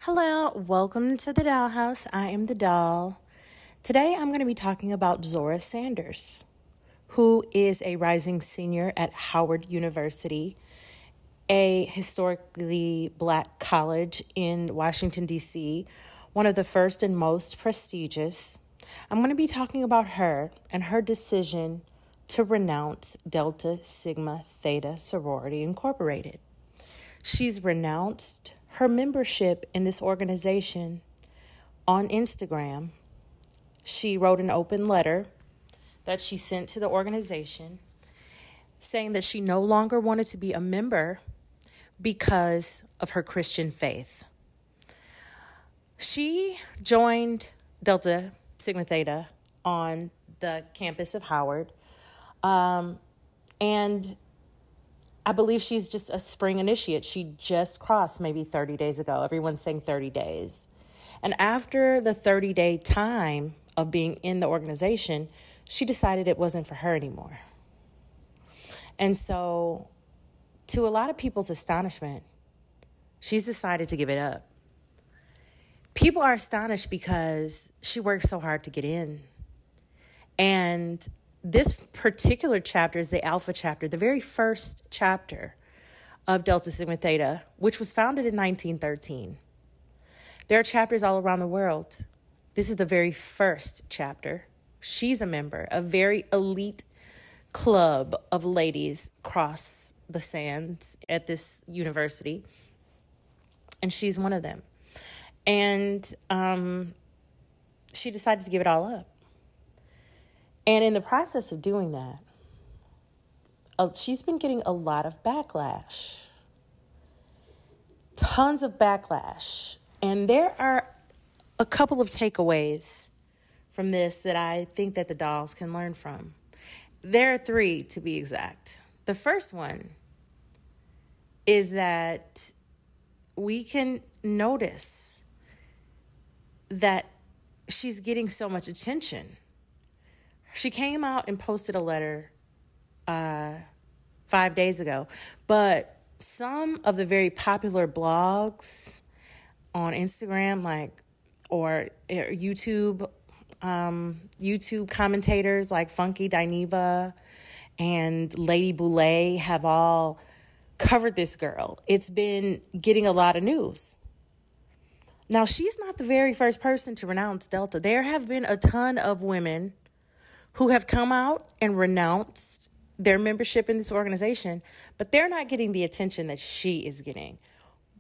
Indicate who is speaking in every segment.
Speaker 1: Hello, welcome to the Dollhouse. I am the doll. Today I'm going to be talking about Zora Sanders, who is a rising senior at Howard University, a historically black college in Washington, D.C., one of the first and most prestigious. I'm going to be talking about her and her decision to renounce Delta Sigma Theta Sorority Incorporated. She's renounced her membership in this organization on Instagram. She wrote an open letter that she sent to the organization saying that she no longer wanted to be a member because of her Christian faith. She joined Delta Sigma Theta on the campus of Howard, and I believe she's just a spring initiate. She just crossed maybe 30 days ago. Everyone's saying 30 days. And after the 30-day time of being in the organization, she decided it wasn't for her anymore. And so, to a lot of people's astonishment, she's decided to give it up. People are astonished because she worked so hard to get in. And this particular chapter is the Alpha chapter, the very first chapter of Delta Sigma Theta, which was founded in 1913. There are chapters all around the world. This is the very first chapter. She's a member, a very elite club of ladies cross the sands at this university, and she's one of them. And she decided to give it all up. And in the process of doing that, she's been getting a lot of backlash. Tons of backlash. And there are a couple of takeaways from this that I think that the dolls can learn from. There are three, to be exact. The first one is that we can notice that she's getting so much attention. She came out and posted a letter 5 days ago, but some of the very popular blogs on Instagram, or YouTube commentators like Funky Dineva and Lady Boulet have all covered this girl. It's been getting a lot of news. Now, she's not the very first person to renounce Delta. There have been a ton of women who have come out and renounced their membership in this organization, but they're not getting the attention that she is getting.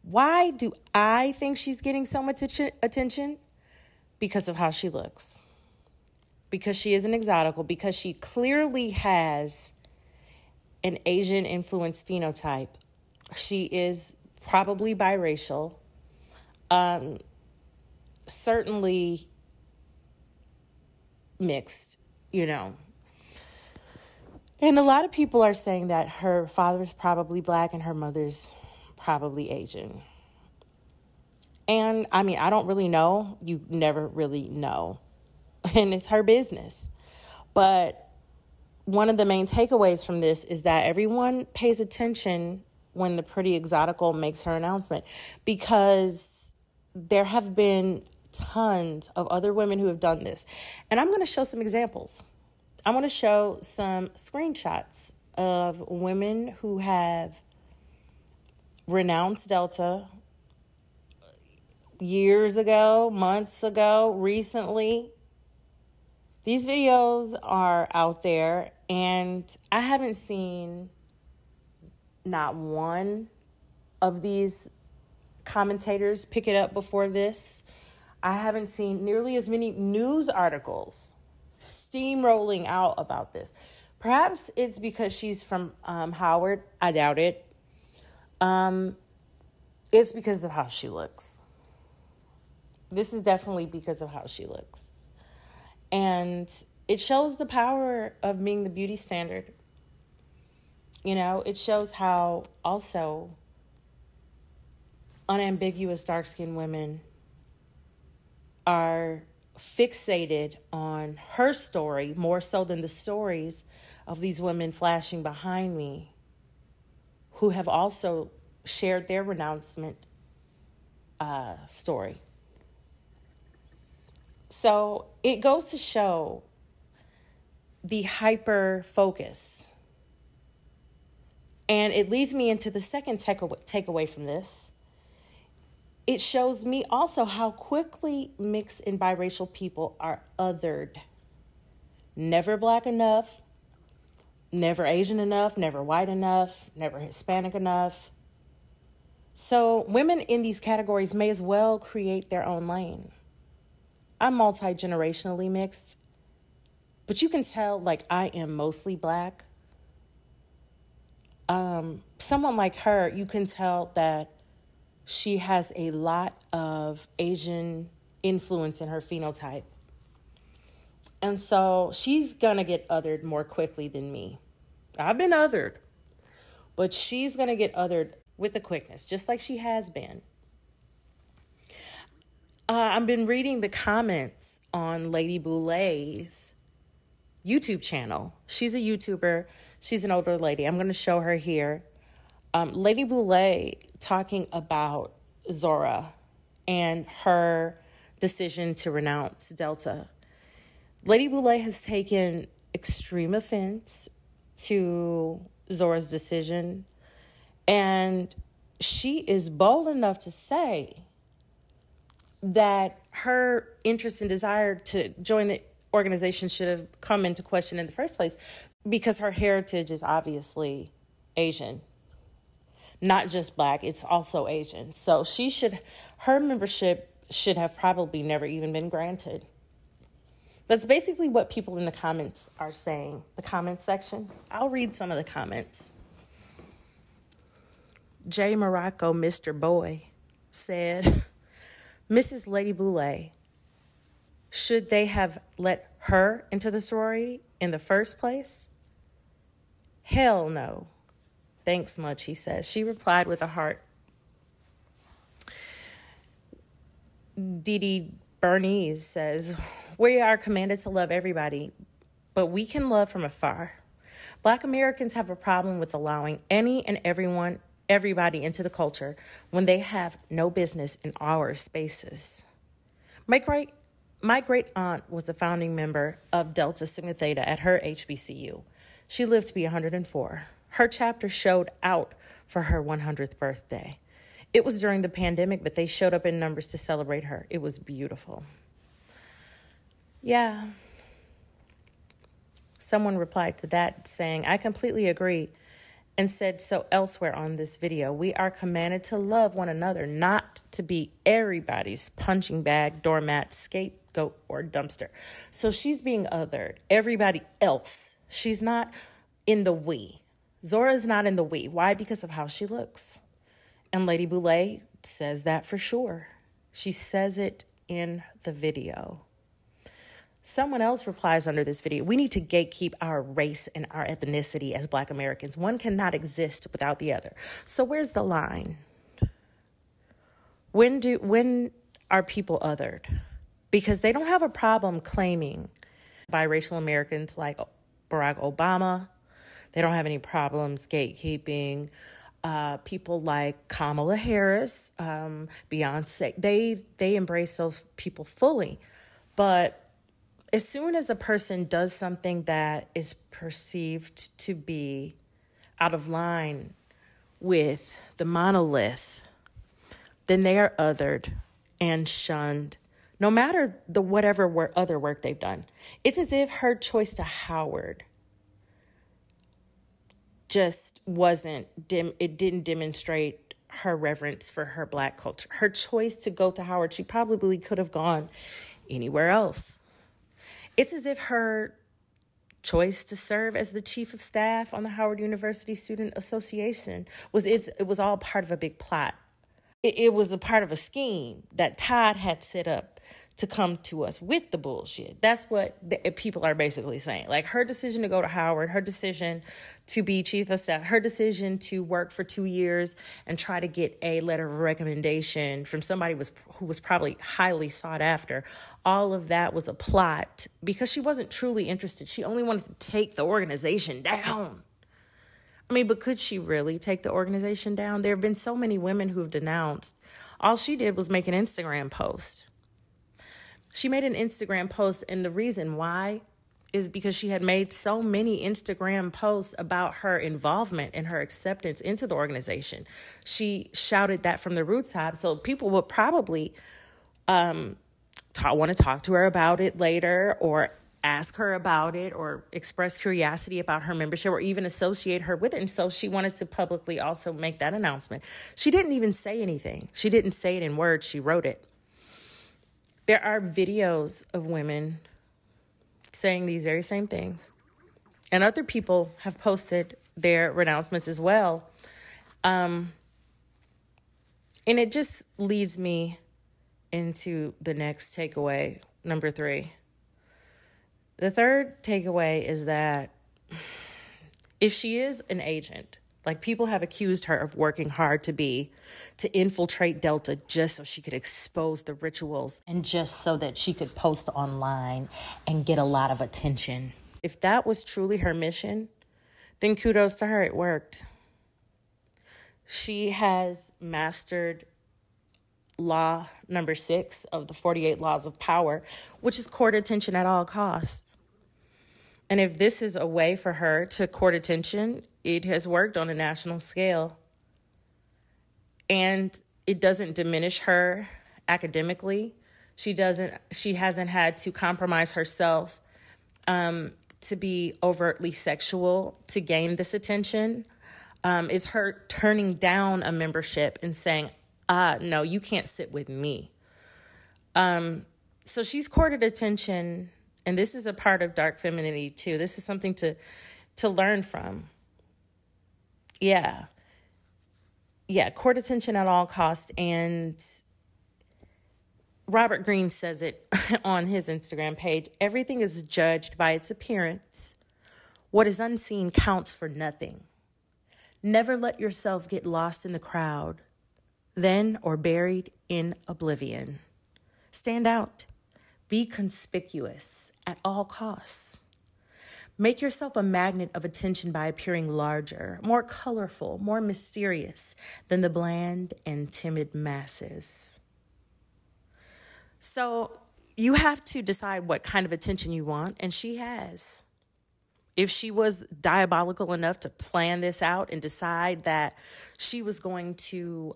Speaker 1: Why do I think she's getting so much attention? Because of how she looks. Because she is an exotical. Because she clearly has an Asian influence phenotype. She is probably biracial. Certainly mixed. And a lot of people are saying that her father's probably black and her mother's probably Asian. And I don't really know. You never really know. And it's her business. But one of the main takeaways from this is that everyone pays attention when the pretty exotical makes her announcement, because there have been tons of other women who have done this. And I'm going to show some examples. I want to show some screenshots of women who have renounced Delta years ago, months ago, recently. These videos are out there, and I haven't seen not one of these commentators pick it up before this. I haven't seen nearly as many news articles steamrolling out about this. Perhaps it's because she's from Howard. I doubt it. It's because of how she looks. This is definitely because of how she looks. And it shows the power of being the beauty standard. It shows how also unambiguous dark-skinned women are fixated on her story more so than the stories of these women flashing behind me who have also shared their renouncement story. So it goes to show the hyper focus. And it leads me into the second takeaway from this. It shows me also how quickly mixed and biracial people are othered. Never black enough, never Asian enough, never white enough, never Hispanic enough. So women in these categories may as well create their own lane. I'm multi-generationally mixed, but you can tell like I am mostly black. Someone like her, you can tell that she has a lot of Asian influence in her phenotype. And so she's going to get othered more quickly than me. I've been othered, but she's going to get othered with the quickness, just like she has been. I've been reading the comments on Lady Boulet's YouTube channel. She's a YouTuber. She's an older lady. I'm going to show her here. Lady Boulet talking about Zora and her decision to renounce Delta. Lady Boulet has taken extreme offense to Zora's decision, and she is bold enough to say that her interest and desire to join the organization should have come into question in the first place because her heritage is obviously Asian. Not just black, it's also Asian. So her membership should have probably never even been granted. That's basically what people in the comments are saying. The comments section. I'll read some of the comments. J. Morocco, Mr. Boy, said, Mrs. Lady Boulet, should they have let her into the sorority in the first place? Hell no. Thanks much, he says. She replied with a heart. Dee Bernice says, we are commanded to love everybody, but we can love from afar. Black Americans have a problem with allowing any and everybody into the culture when they have no business in our spaces. My great aunt was a founding member of Delta Sigma Theta at her HBCU. She lived to be 104. Her chapter showed out for her 100th birthday. It was during the pandemic, but they showed up in numbers to celebrate her. It was beautiful. Yeah. Someone replied to that saying, I completely agree, and said so elsewhere on this video. We are commanded to love one another, not to be everybody's punching bag, doormat, scapegoat, or dumpster. So she's being othered. Everybody else. She's not in the we. Zora's not in the we. Why? Because of how she looks. And Lady Boulet says that for sure. She says it in the video. Someone else replies under this video, we need to gatekeep our race and our ethnicity as Black Americans. One cannot exist without the other. So where's the line? When are people othered? Because they don't have a problem claiming biracial Americans like Barack Obama. They don't have any problems gatekeeping people like Kamala Harris, Beyonce. They embrace those people fully. But as soon as a person does something that is perceived to be out of line with the monolith, then they are othered and shunned, no matter whatever other work they've done. It's as if her choice to Howard just it didn't demonstrate her reverence for her Black culture. Her choice to go to Howard, she probably could have gone anywhere else. It's as if her choice to serve as the chief of staff on the Howard University Student Association it was all part of a big plot. It was a part of a scheme that Todd had set up to come to us with the bullshit. That's what people are basically saying. Like her decision to go to Howard, her decision to be chief of staff, her decision to work for 2 years and try to get a letter of recommendation from somebody who was probably highly sought after. All of that was a plot because she wasn't truly interested. She only wanted to take the organization down. I mean, but could she really take the organization down? There have been so many women who've denounced All she did was make an Instagram post. She made an Instagram post, and the reason why is because she had made so many Instagram posts about her involvement and her acceptance into the organization. She shouted that from the rooftop, so people would probably want to talk to her about it later, or ask her about it, or express curiosity about her membership, or even associate her with it. And so she wanted to publicly also make that announcement. She didn't even say anything. She didn't say it in words. She wrote it. There are videos of women saying these very same things. And other people have posted their renouncements as well. And it just leads me into the next takeaway, number 3. The third takeaway is that if she is an agent, like people have accused her of working hard to infiltrate Delta just so she could expose the rituals and just so that she could post online and get a lot of attention. If that was truly her mission, then kudos to her, it worked. She has mastered law number 6 of the 48 laws of power, which is court attention at all costs. And if this is a way for her to court attention, it has worked on a national scale. And it doesn't diminish her academically. She hasn't had to compromise herself to be overtly sexual to gain this attention. It's her turning down a membership and saying, no, you can't sit with me. So she's courted attention. And this is a part of dark femininity too. This is something to learn from. Yeah, court attention at all costs. And Robert Greene says it on his Instagram page. Everything is judged by its appearance. What is unseen counts for nothing. Never let yourself get lost in the crowd, then or buried in oblivion. Stand out. Be conspicuous at all costs. Make yourself a magnet of attention by appearing larger, more colorful, more mysterious than the bland and timid masses. So you have to decide what kind of attention you want, and she has. If she was diabolical enough to plan this out and decide that she was going to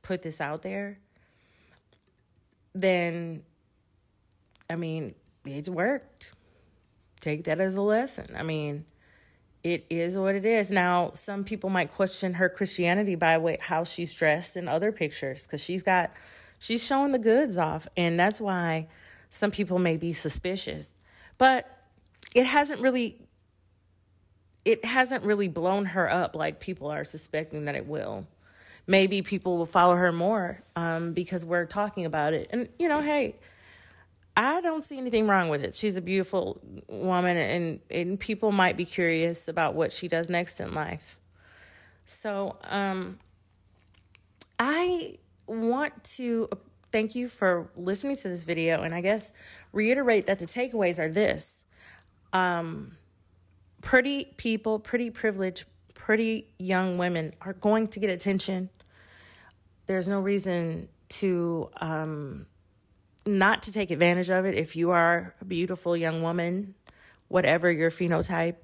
Speaker 1: put this out there, then it worked. Take that as a lesson. It is what it is. Now, some people might question her Christianity by how she's dressed in other pictures, because she's showing the goods off, and that's why some people may be suspicious. But it hasn't really blown her up like people are suspecting that it will. Maybe people will follow her more because we're talking about it. And, hey, I don't see anything wrong with it. She's a beautiful woman, and people might be curious about what she does next in life. So I want to thank you for listening to this video, and I guess reiterate that the takeaways are this. Pretty people, pretty privileged, pretty young women are going to get attention. There's no reason to not to take advantage of it. If you are a beautiful young woman, whatever your phenotype,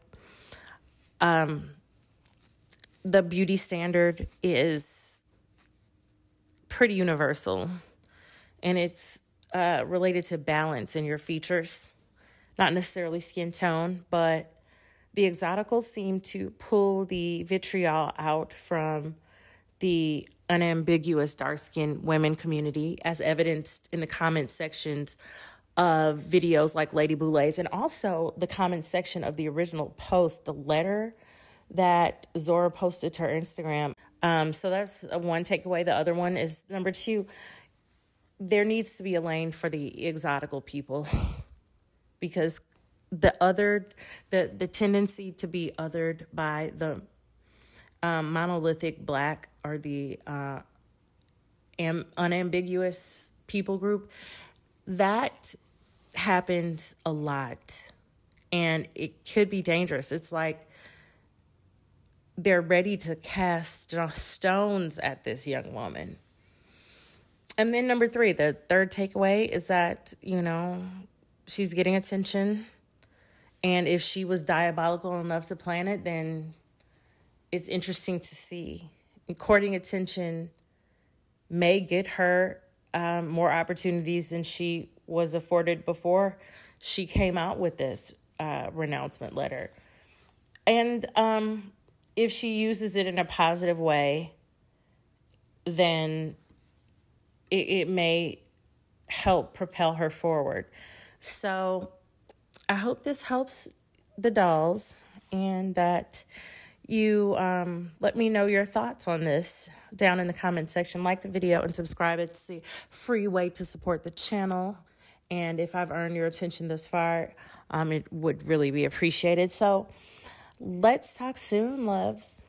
Speaker 1: the beauty standard is pretty universal, and it's related to balance in your features, not necessarily skin tone, but the Exoticals seem to pull the vitriol out from the unambiguous dark-skinned women community, as evidenced in the comment sections of videos like Lady Boulet's, and also the comment section of the original post, the letter that Zora posted to her Instagram. So that's one takeaway. The other one is, number 2, there needs to be a lane for the Exotical people because the tendency to be othered by the monolithic Black or the unambiguous people group, that happens a lot, and it could be dangerous. It's like they're ready to cast stones at this young woman. And then number 3, the third takeaway is that, she's getting attention. And if she was diabolical enough to plan it, then it's interesting to see. And courting attention may get her more opportunities than she was afforded before she came out with this renouncement letter. And if she uses it in a positive way, then it may help propel her forward. So I hope this helps the dolls, and that you let me know your thoughts on this down in the comment section. Like the video and subscribe. It's a free way to support the channel. And if I've earned your attention thus far, it would really be appreciated. So let's talk soon, loves.